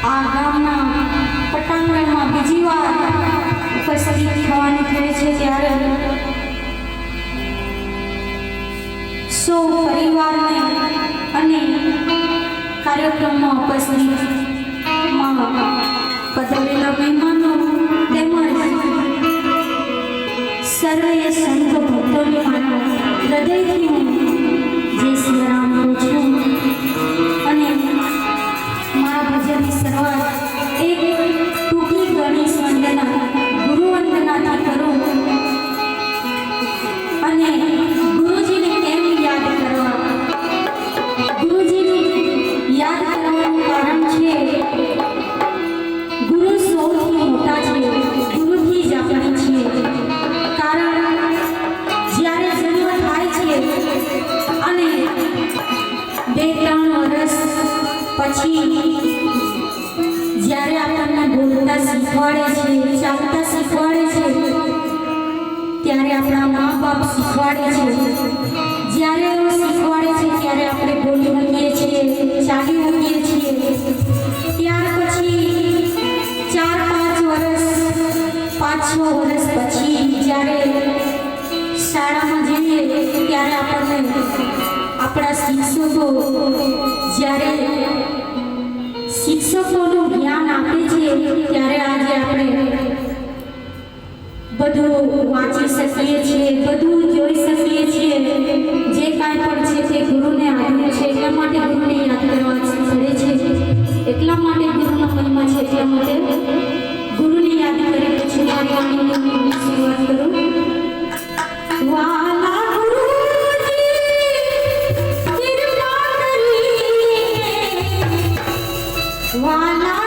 આ ગામના પટાંગણમાં બીજી વાર ઉપસ્થિત થવાની થઈ છે, ત્યારે સૌ પરિવારને અને કાર્યક્રમમાં ઉપસ્થિત પધારેલા મહેમાનો તેમજ સર્વે સંત ભક્તોને હૃદયથી જય શ્રી રામ કહું છું અને મારા ભજનની શરૂઆત એક ટૂંકી ગણેશ વંદના ગુરુ વંદનાથી કરું અને ગુરુજીને કેમ યાદ કરવા? ગુરુજીને યાદ કરવાનું કારણ છે ગુરુ સૌથી મોટા છે, ગુરુથી જ આપણે છીએ। કારણ જ્યારે જન્મ થાય છે અને 2-3 વર્ષ પછી જ્યારે આપણને બોલતા શીખવાડે છે, ચાલતા શીખવાડે છે, ત્યારે આપણા મા બાપ શીખવાડે છે। જ્યારે એવું શીખવાડે છે ત્યારે આપણે બોલી શકીએ છીએ, ચાલી શકીએ છીએ। ત્યાર પછી 4-5 વર્ષ 5-6 વર્ષ પછી જ્યારે શાળામાં જઈએ ત્યારે આપણને આપણા શિક્ષકો જ્યારે શિક્ષકોનું જ્ઞાન આપે છે ત્યારે આજે આપણે બધું વાંચી શકીએ છીએ, બધું જોઈ શકીએ છીએ। જે કાંઈ પણ છે તે ગુરુને આપ્યું છે, એટલા માટે ગુરુને યાદ કરવા પડે છે, એટલા માટે ગુરુનો મહિમા છે, એટલા માટે ગુરુને યાદ કરી પછી મારી વાણીની શરૂઆત કરું। વાલા ગુરુજી કૃપા કરીને, વાલા